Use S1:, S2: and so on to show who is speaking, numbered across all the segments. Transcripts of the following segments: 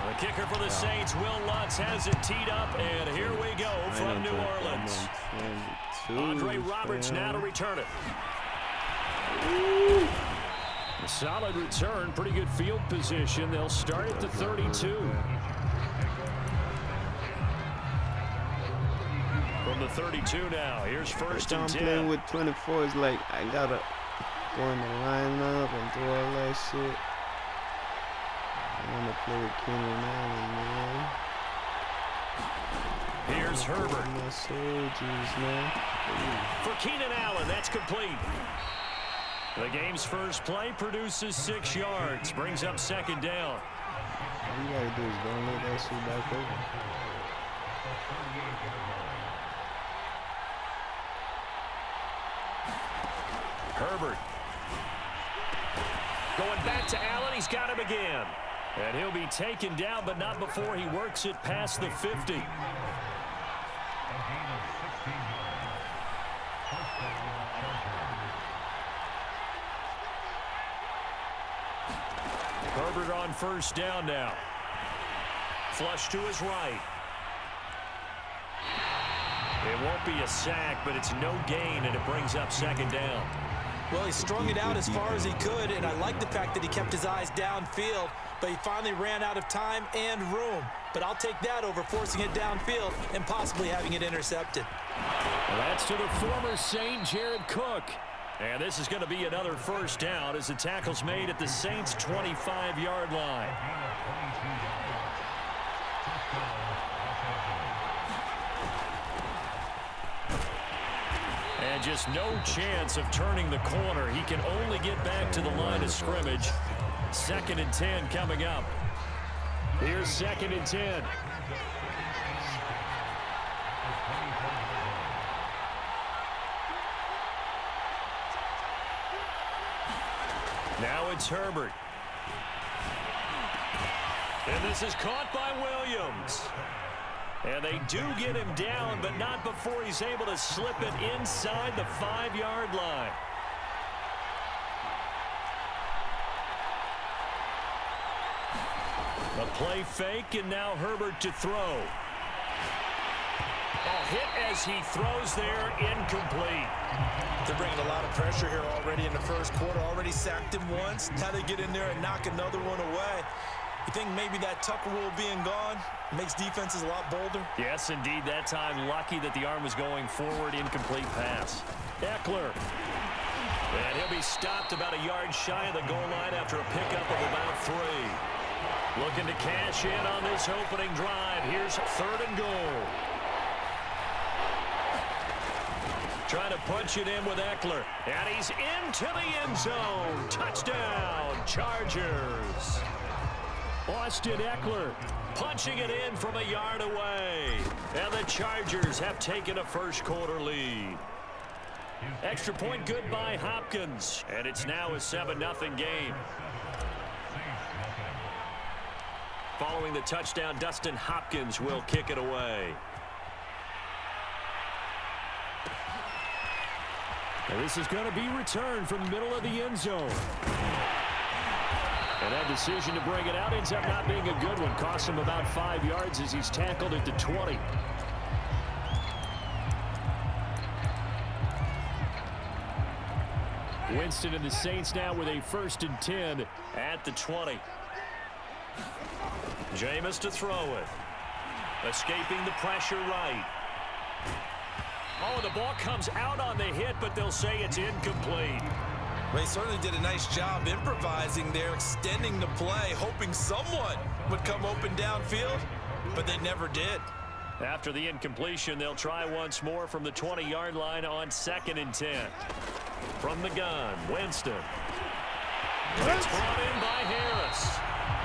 S1: The kicker for the Saints, Will Lutz, has it teed up, and here we go from New Orleans. Andre Roberts now to return it. A solid return, pretty good field position. They'll start at the 32. From the 32 now, here's first and 10.
S2: Playing with 24 is like I gotta go in the lineup and do all that shit. I wanna play with Keenan Allen, man.
S1: Here's Herbert.
S2: My soldiers, man.
S1: For Keenan Allen, that's complete. The game's first play produces 6 yards, brings up second down.
S2: All you gotta do is don't let that shit back over.
S1: Herbert. Going back to Allen, he's got him again. And he'll be taken down, but not before he works it past the 50. Herbert on first down now. Flush to his right. It won't be a sack, but it's no gain, and it brings up second down.
S3: Well, he strung it out as far as he could, and I like the fact that he kept his eyes downfield, but he finally ran out of time and room. But I'll take that over forcing it downfield and possibly having it intercepted.
S1: Well, that's to the former Saint, Jared Cook. And this is going to be another first down as the tackle's made at the Saints' 25-yard line. And just no chance of turning the corner. He can only get back to the line of scrimmage. 2nd and 10 coming up. Here's 2nd and 10. Now it's Herbert. And this is caught by Williams. And they do get him down, but not before he's able to slip it inside the 5-yard line. A play fake, and now Herbert to throw. A hit as he throws there, incomplete.
S3: They're bringing a lot of pressure here already in the first quarter. Already sacked him once. Now they get in there and knock another one away. You think maybe that Tucker rule being gone makes defenses a lot bolder?
S1: Yes, indeed. That time, lucky that the arm was going forward. Incomplete pass. Eckler. And he'll be stopped about a yard shy of the goal line after a pickup of about 3. Looking to cash in on this opening drive. Here's 3rd and goal. Trying to punch it in with Eckler. And he's into the end zone. Touchdown, Chargers. Austin Eckler punching it in from a yard away. And the Chargers have taken a first quarter lead. Extra point good by Hopkins. And it's now a 7-0 game. Following the touchdown, Dustin Hopkins will kick it away. And this is going to be returned from the middle of the end zone. And that decision to bring it out ends up not being a good one. Cost him about 5 yards as he's tackled at the 20. Winston and the Saints now with a 1st and 10 at the 20. Jameis to throw it. Escaping the pressure right. Oh, the ball comes out on the hit, but they'll say it's incomplete.
S3: They certainly did a nice job improvising there, extending the play, hoping someone would come open downfield, but they never did.
S1: After the incompletion, they'll try once more from the 20-yard line on 2nd and 10. From the gun, Winston. It's brought in by Harris.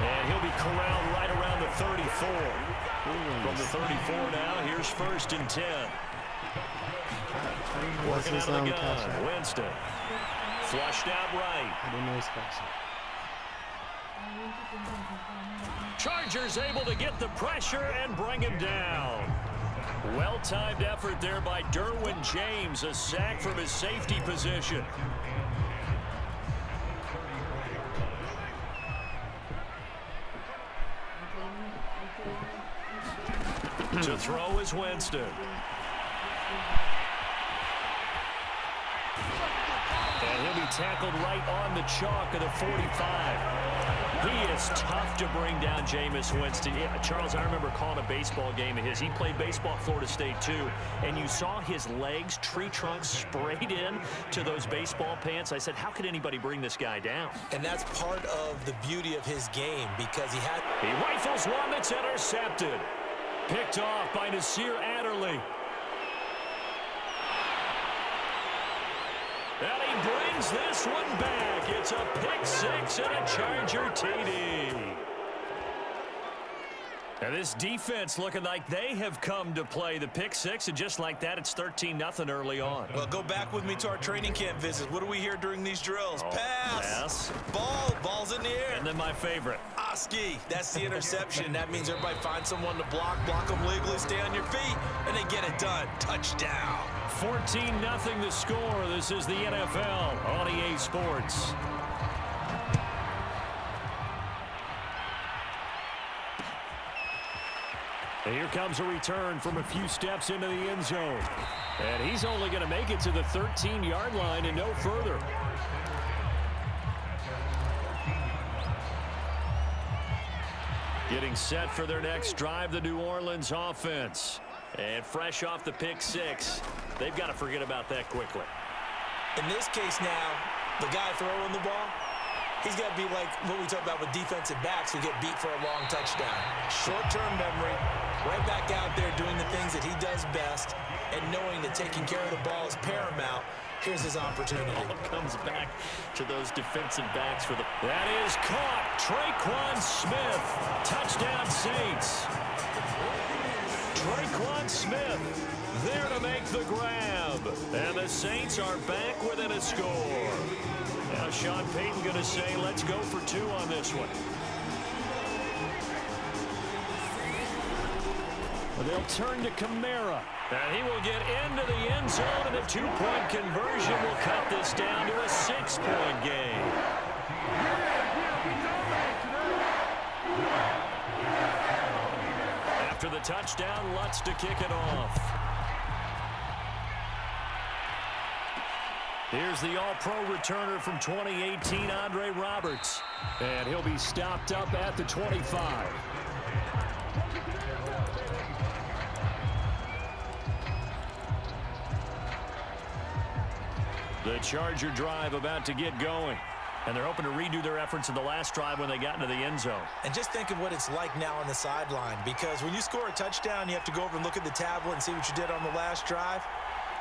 S1: And he'll be corralled right around the 34. From the 34 now, here's 1st and 10. Working out of the gun, Winston. Flushed out right. Chargers able to get the pressure and bring him down. Well-timed effort there by Derwin James. A sack from his safety position. To throw is Winston. And he'll be tackled right on the chalk of the 45. He is tough to bring down, Jameis Winston. Yeah, Charles, I remember calling a baseball game of his. He played baseball at Florida State, too. And you saw his legs, tree trunks sprayed in to those baseball pants. I said, how could anybody bring this guy down?
S3: And that's part of the beauty of his game because he
S1: rifles one that's intercepted. Picked off by Nasir Adderley. And he brings this one back. It's a pick six and a Charger TD. And this defense looking like they have come to play the pick six, and just like that, it's 13-0 early on.
S3: Well, go back with me to our training camp visit. What do we hear during these drills? Pass. Ball's in the air.
S1: And then my favorite.
S3: Oski. That's the interception. That means everybody finds someone to block them legally, stay on your feet, and they get it done. Touchdown.
S1: 14-0 the score. This is the NFL on EA Sports. And here comes a return from a few steps into the end zone. And he's only going to make it to the 13-yard line and no further. Getting set for their next drive, the New Orleans offense. And fresh off the pick six, they've got to forget about that quickly.
S3: In this case now, the guy throwing the ball, he's got to be like what we talk about with defensive backs who get beat for a long touchdown. Short-term memory, right back out there doing the things that he does best, and knowing that taking care of the ball is paramount. Here's his opportunity.
S1: Comes back to those defensive backs for the... That is caught. Traquan Smith. Touchdown Saints. Traquan Smith there to make the grab. And the Saints are back within a score. Now Sean Payton going to say, let's go for two on this one. They'll turn to Kamara. And he will get into the end zone, and a two-point conversion will cut this down to a 6-point game. After the touchdown, Lutz to kick it off. Here's the all-pro returner from 2018, Andre Roberts. And he'll be stopped up at the 25. The Charger drive about to get going. And they're hoping to redo their efforts in the last drive when they got into the end zone.
S3: And just think of what it's like now on the sideline, because when you score a touchdown, you have to go over and look at the tablet and see what you did on the last drive.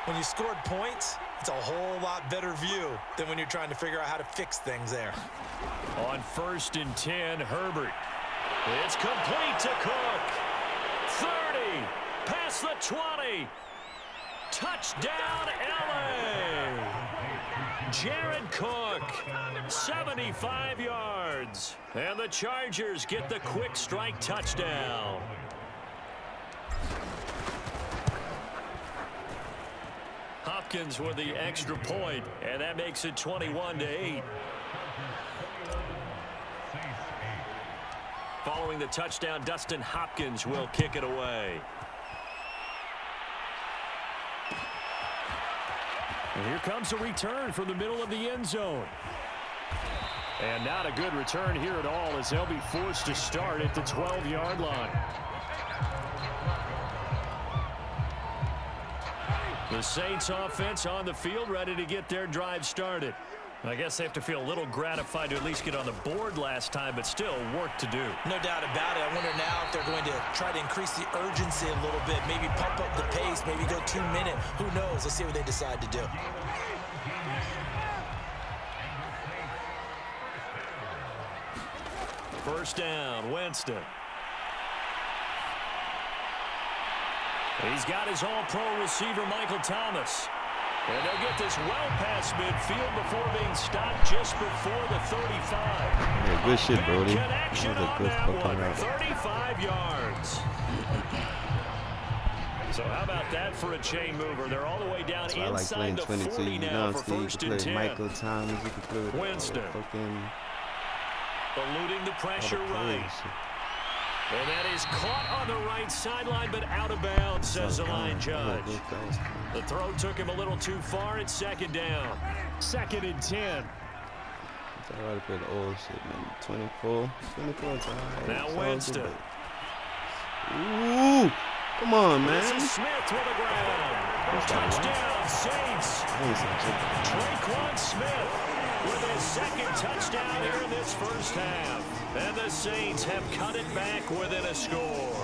S3: When you scored points, it's a whole lot better view than when you're trying to figure out how to fix things there.
S1: On 1st and 10, Herbert. It's complete to Cook. 30, past the 20. Touchdown, LA. Jared Cook, 75 yards. And the Chargers get the quick strike touchdown. Hopkins with the extra point, and that makes it 21-8. Following the touchdown, Dustin Hopkins will kick it away. And here comes a return from the middle of the end zone. And not a good return here at all, as they'll be forced to start at the 12-yard line. The Saints offense on the field, ready to get their drive started. I guess they have to feel a little gratified to at least get on the board last time, but still work to do.
S3: No doubt about it. I wonder now if they're going to try to increase the urgency a little bit, maybe pump up the pace, maybe go 2-minute. Who knows? Let's see what they decide to do.
S1: First down, Winston. He's got his all-pro receiver, Michael Thomas. And they'll get this well past midfield before being stopped just before the 35.
S2: Yeah, good shit, Brody.
S1: Connection on that one. 35 yards. So how about that for a chain mover? They're all the way down inside the 40 now for 1st and 10.
S2: Michael Thomas, you can play with
S1: Winston. Eluding the pressure right. And that is caught on the right sideline, but out of bounds, says the line judge. The throw took him a little too far. It's second down. 2nd and 10.
S2: I gotta play the old shit, man. 24. 24 is alright.
S1: Now Winston.
S2: Ooh. Come on, man.
S1: This is Smith with a grab. Touchdown, Saints. Traquan Smith with his 2nd touchdown here in this first half. And the Saints have cut it back within a score.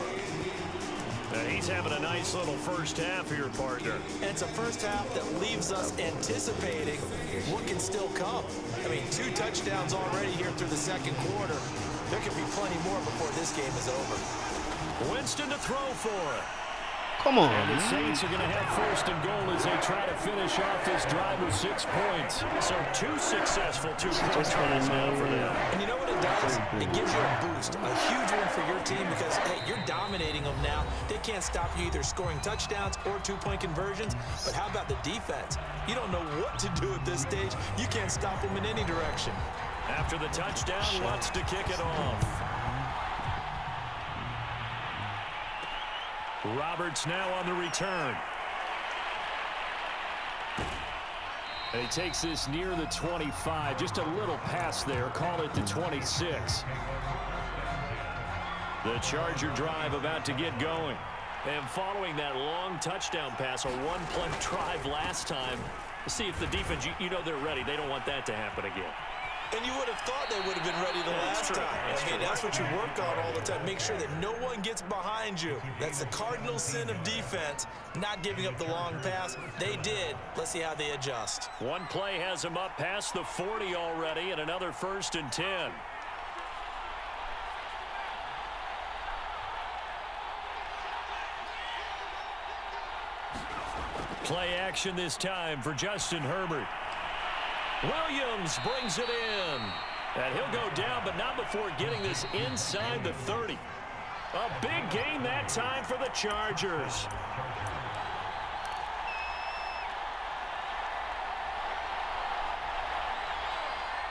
S1: He's having a nice little first half here, partner.
S3: And it's a first half that leaves us anticipating what can still come. I mean, 2 touchdowns already here through the 2nd quarter. There could be plenty more before this game is over.
S1: Winston to throw for it.
S2: Come on,
S1: and the
S2: man.
S1: Saints are going to have 1st and goal as they try to finish off this drive with 6 points. So 2 successful 2-point tries now for them.
S3: And you know what it does? It gives you a boost, a huge one for your team because, hey, you're dominating them now. They can't stop you either scoring touchdowns or 2-point conversions. But how about the defense? You don't know what to do at this stage. You can't stop them in any direction.
S1: After the touchdown, wants to kick it off. Roberts now on the return. And he takes this near the 25. Just a little pass there. Call it the 26. The Charger drive about to get going. And following that long touchdown pass, a 1-play drive last time, see if the defense, you know they're ready. They don't want that to happen again.
S3: And you would have thought they would have been ready the last time. I mean, that's what you work on all the time. Make sure that no one gets behind you. That's the cardinal sin of defense, not giving up the long pass. They did. Let's see how they adjust.
S1: 1 play has them up past the 40 already, and another 1st and 10. Play action this time for Justin Herbert. Williams brings it in. And he'll go down, but not before getting this inside the 30. A big gain that time for the Chargers.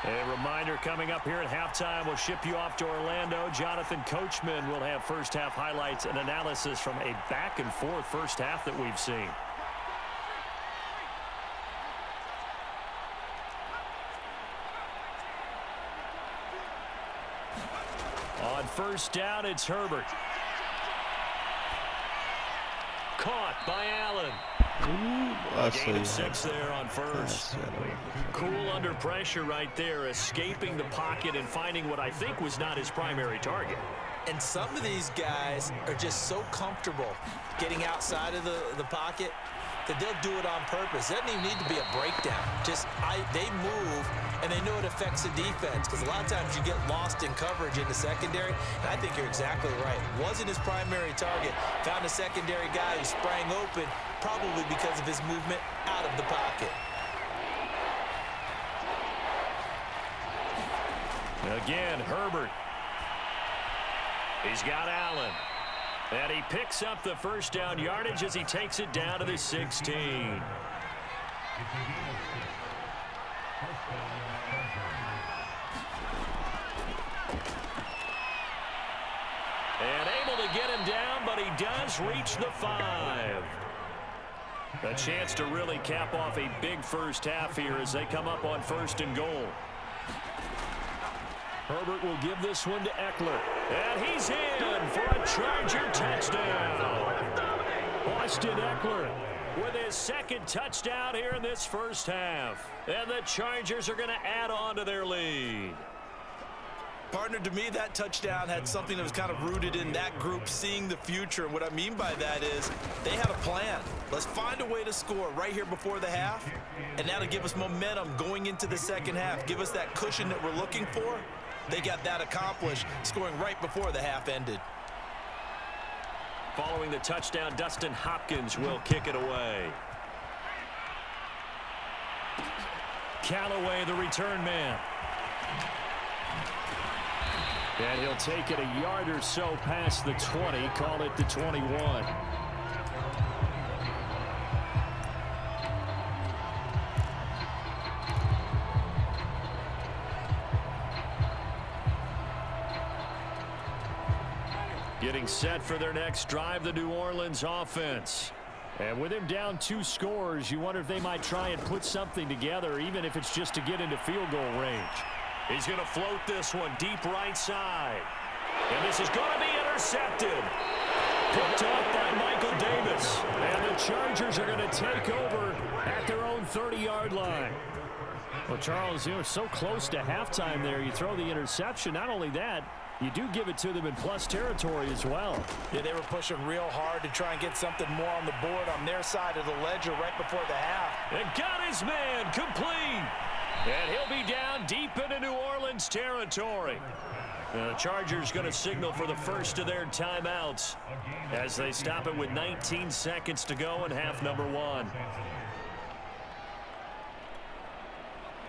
S1: A reminder coming up here at halftime, we'll ship you off to Orlando. Jonathan Coachman will have first half highlights and analysis from a back-and-forth first half that we've seen. On 1st down, it's Herbert. Caught by Allen. A gain of 6 there on 1st. Cool under pressure right there, escaping the pocket and finding what I think was not his primary target.
S3: And some of these guys are just so comfortable getting outside of the pocket that they'll do it on purpose. It doesn't even need to be a breakdown. They move, and they know it affects the defense because a lot of times you get lost in coverage in the secondary, and I think you're exactly right. Wasn't his primary target. Found a secondary guy who sprang open, probably because of his movement out of the pocket.
S1: Again, Herbert. He's got Allen. And he picks up the 1st down yardage as he takes it down to the 16. And able to get him down, but he does reach the 5. A chance to really cap off a big first half here as they come up on 1st and goal. Herbert will give this one to Eckler. And he's in for a Charger touchdown. Austin Eckler with his 2nd touchdown here in this first half. And the Chargers are going to add on to their lead.
S3: Partner, to me, that touchdown had something that was kind of rooted in that group seeing the future. And what I mean by that is they had a plan. Let's find a way to score right here before the half. And that'll give us momentum going into the 2nd half. Give us that cushion that we're looking for. They got that accomplished, scoring right before the half ended.
S1: Following the touchdown, Dustin Hopkins will kick it away. Callaway, the return man. And he'll take it a yard or so past the 20, call it the 21. Getting set for their next drive, the New Orleans offense. And with him down 2 scores, you wonder if they might try and put something together, even if it's just to get into field goal range. He's going to float this one deep right side. And this is going to be intercepted. Picked off by Michael Davis. And the Chargers are going to take over at their own 30-yard line. Well, Charles, you know, so close to halftime there. You throw the interception. Not only that, you do give it to them in plus territory as well.
S3: Yeah, they were pushing real hard to try and get something more on the board on their side of the ledger right before the half.
S1: And got his man complete. And he'll be down deep into New Orleans territory. The Chargers going to signal for the first of their timeouts as they stop it with 19 seconds to go in half number 1.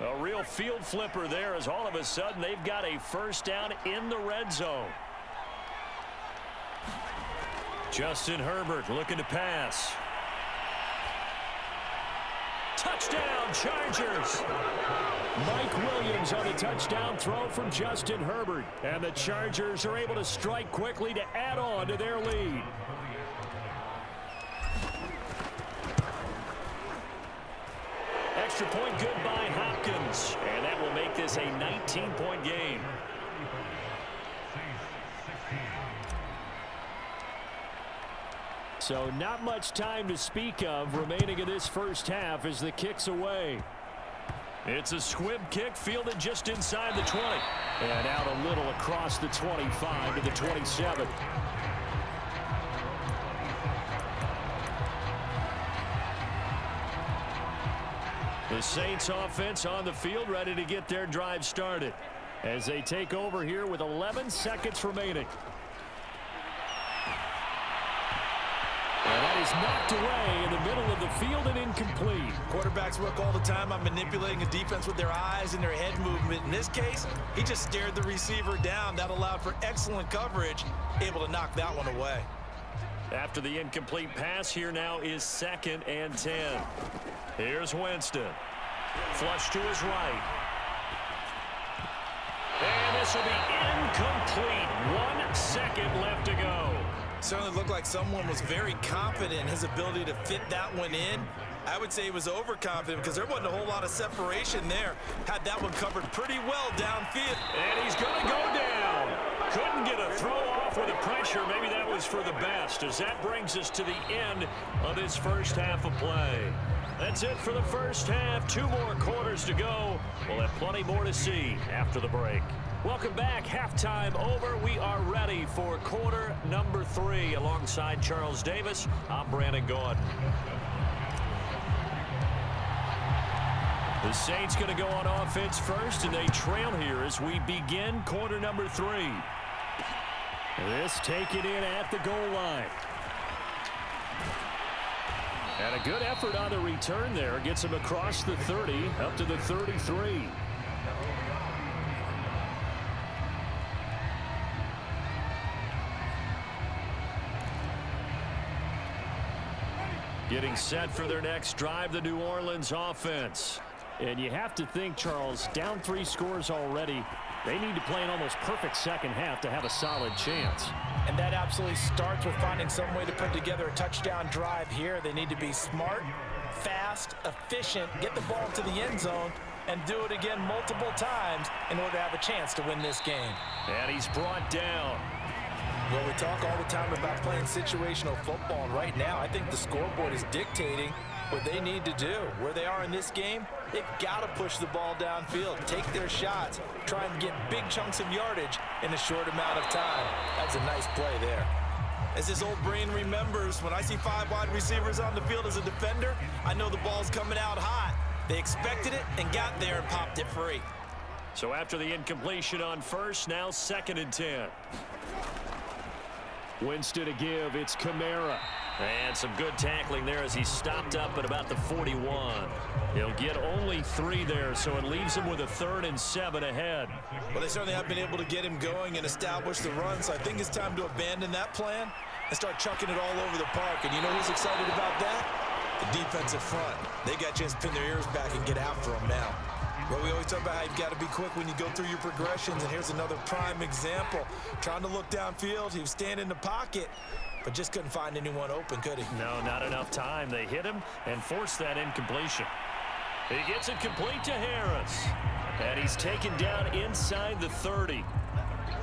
S1: A real field flipper there as all of a sudden they've got a first down in the red zone. Justin Herbert looking to pass. Touchdown, Chargers. Mike Williams on the touchdown throw from Justin Herbert. And the Chargers are able to strike quickly to add on to their lead. Extra point good by Hopkins. And that will make this a 19-point game. So not much time to speak of remaining in this first half as the kick's away. It's a squib kick fielded just inside the 20. And out a little across the 25 to the 27. The Saints offense on the field ready to get their drive started as they take over here with 11 seconds remaining. And that is knocked away in the middle of the field and incomplete.
S3: Quarterbacks work all the time on manipulating a defense with their eyes and their head movement. In this case, he just stared the receiver down. That allowed for excellent coverage, able to knock that one away.
S1: After the incomplete pass, here now is 2nd and 10. Here's Winston. Flush to his right. And this will be incomplete. 1 second left to go.
S3: Certainly looked like someone was very confident in his ability to fit that one in. I would say he was overconfident because there wasn't a whole lot of separation there. Had that one covered pretty well downfield.
S1: And he's going to go down. Couldn't get a throw off with the pressure. Maybe that was for the best, as that brings us to the end of this first half of play. That's it for the first half. 2 more quarters to go. We'll have plenty more to see after the break. Welcome back. Halftime over. We are ready for quarter number 3. Alongside Charles Davis, I'm Brandon Gordon. The Saints going to go on offense first, and they trail here as we begin quarter number 3. This taken in at the goal line. And a good effort on the return there. Gets him across the 30, up to the 33. Getting set for their next drive, the New Orleans offense. And you have to think, Charles, down 3 scores already. They need to play an almost perfect second half to have a solid chance.
S3: And that absolutely starts with finding some way to put together a touchdown drive here. They need to be smart, fast, efficient, get the ball to the end zone, and do it again multiple times in order to have a chance to win this game.
S1: And he's brought down.
S3: Well, we talk all the time about playing situational football, and right now I think the scoreboard is dictating what they need to do. Where they are in this game, they've got to push the ball downfield, take their shots, try and get big chunks of yardage in a short amount of time. That's a nice play there. As his old brain remembers, when I see 5 wide receivers on the field as a defender, I know the ball's coming out hot. They expected it and got there and popped it free.
S1: So after the incompletion on first, now 2nd and 10. Winston to give. It's Kamara. And some good tackling there as he stopped up at about the 41. He'll get only 3 there, so it leaves him with a 3rd and 7 ahead.
S3: Well, they certainly have been able to get him going and establish the run, so I think it's time to abandon that plan and start chucking it all over the park. And you know who's excited about that? The defensive front. They got a chance to pin their ears back and get after him now. Well, we always talk about how you've got to be quick when you go through your progressions, and here's another prime example. Trying to look downfield, he was standing in the pocket, but just couldn't find anyone open, could he?
S1: No, not enough time. They hit him and forced that incompletion. He gets it complete to Harris. And he's taken down inside the 30.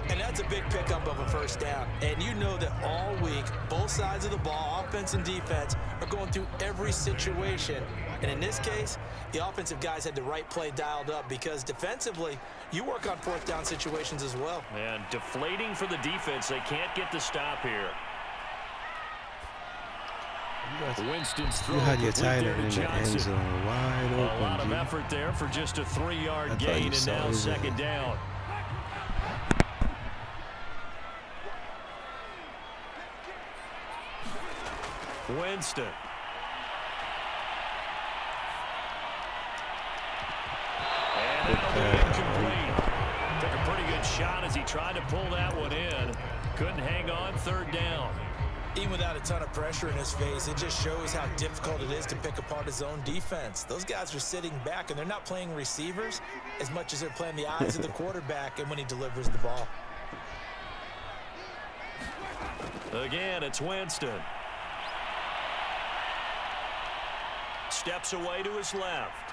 S3: And that's a big pickup of a first down. And you know that all week, both sides of the ball, offense and defense, are going through every situation. And in this case, the offensive guys had the right play dialed up because defensively, you work on fourth down situations as well.
S1: And deflating for the defense. They can't get the stop here. Winston's throw
S2: You had your
S1: complete
S2: tight
S1: there
S2: end
S1: to
S2: in the end
S1: Johnson.
S2: zone wide open.
S1: A lot of
S2: G.
S1: effort there for just a 3-yard
S2: I thought
S1: gain,
S2: you
S1: and
S2: saw
S1: now
S2: it.
S1: second down. Winston. And that'll be incomplete. Took a pretty good shot as he tried to pull that one in. Couldn't hang on, third down.
S3: Even without a ton of pressure in his face, it just shows how difficult it is to pick apart his own defense. Those guys are sitting back, and they're not playing receivers as much as they're playing the eyes of the quarterback and when he delivers the ball.
S1: Again, it's Winston. Steps away to his left.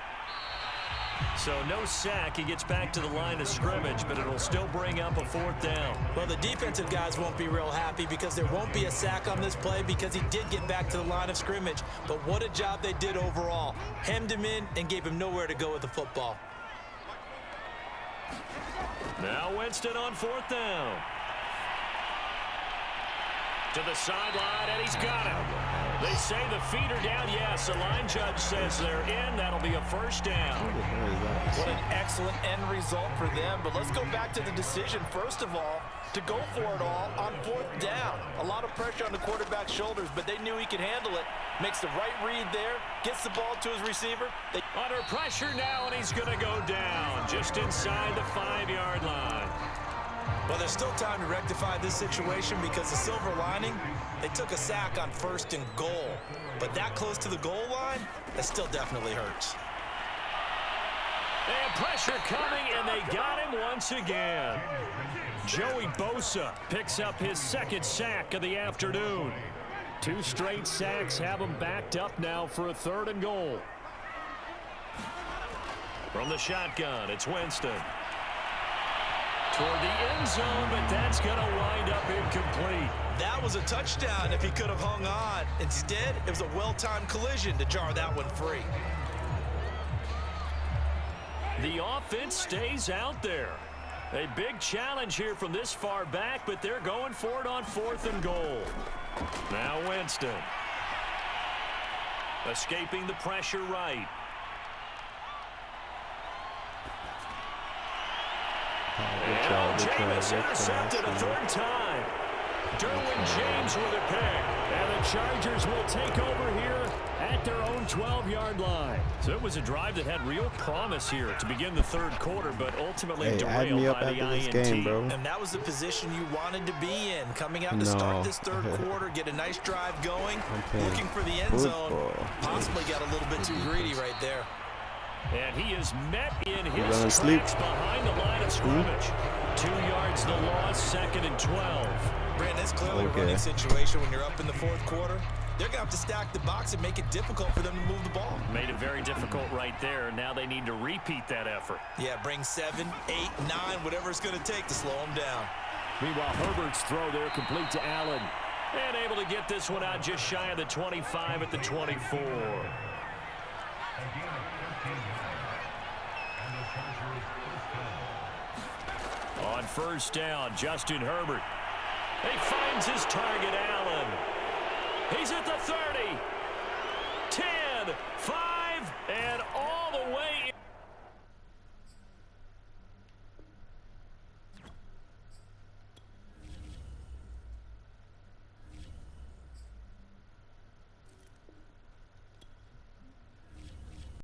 S1: So no sack. He gets back to the line of scrimmage, but it'll still bring up a fourth down.
S3: Well, the defensive guys won't be real happy because there won't be a sack on this play because he did get back to the line of scrimmage. But what a job they did overall. Hemmed him in and gave him nowhere to go with the football.
S1: Now Winston on fourth down. To the sideline, and he's got it. They say the feet are down. Yes, the line judge says they're in. That'll be a first down.
S3: What an excellent end result for them. But let's go back to the decision, first of all, to go for it all on fourth down. A lot of pressure on the quarterback's shoulders, but they knew he could handle it. Makes the right read there, gets the ball to his receiver.
S1: Under pressure now, and he's going to go down just inside the 5-yard line.
S3: Well, there's still time to rectify this situation because the silver lining, they took a sack on 1st and goal. But that close to the goal line, that still definitely hurts.
S1: And pressure coming, and they got him once again. Joey Bosa picks up his second sack of the afternoon. 2 straight sacks have him backed up now for a 3rd and goal. From the shotgun, it's Winston. Toward the end zone, but that's going to wind up incomplete.
S3: That was a touchdown if he could have hung on. Instead, it was a well-timed collision to jar that one free.
S1: The offense stays out there. A big challenge here from this far back, but they're going for it on 4th and goal. Now Winston. Escaping the pressure right. And James intercepted a 3rd time. Derwin James with a pick. And the Chargers will take over here at their own 12-yard line. So it was a drive that had real promise here to begin the 3rd quarter, but ultimately derailed by the INT.
S2: Game, bro.
S3: And that was the position you wanted to be in. Coming out to start this 3rd quarter, get a nice drive going, looking for the end zone. Possibly got a little bit too greedy right there.
S1: And he is met in his tracks behind the line of scrimmage. 2 yards the loss, 2nd and 12.
S3: Brandon, it's clearly a running situation when you're up in the 4th quarter. They're going to have to stack the box and make it difficult for them to move the ball.
S1: Made it very difficult right there. Now they need to repeat that effort.
S3: Yeah, bring 7, 8, 9, whatever it's going to take to slow them down.
S1: Meanwhile, Herbert's throw there complete to Allen. And able to get this one out just shy of the 25 at the 24. On 1st down, Justin Herbert. He finds his target, Allen. He's at the 30, 10, 5, and all the way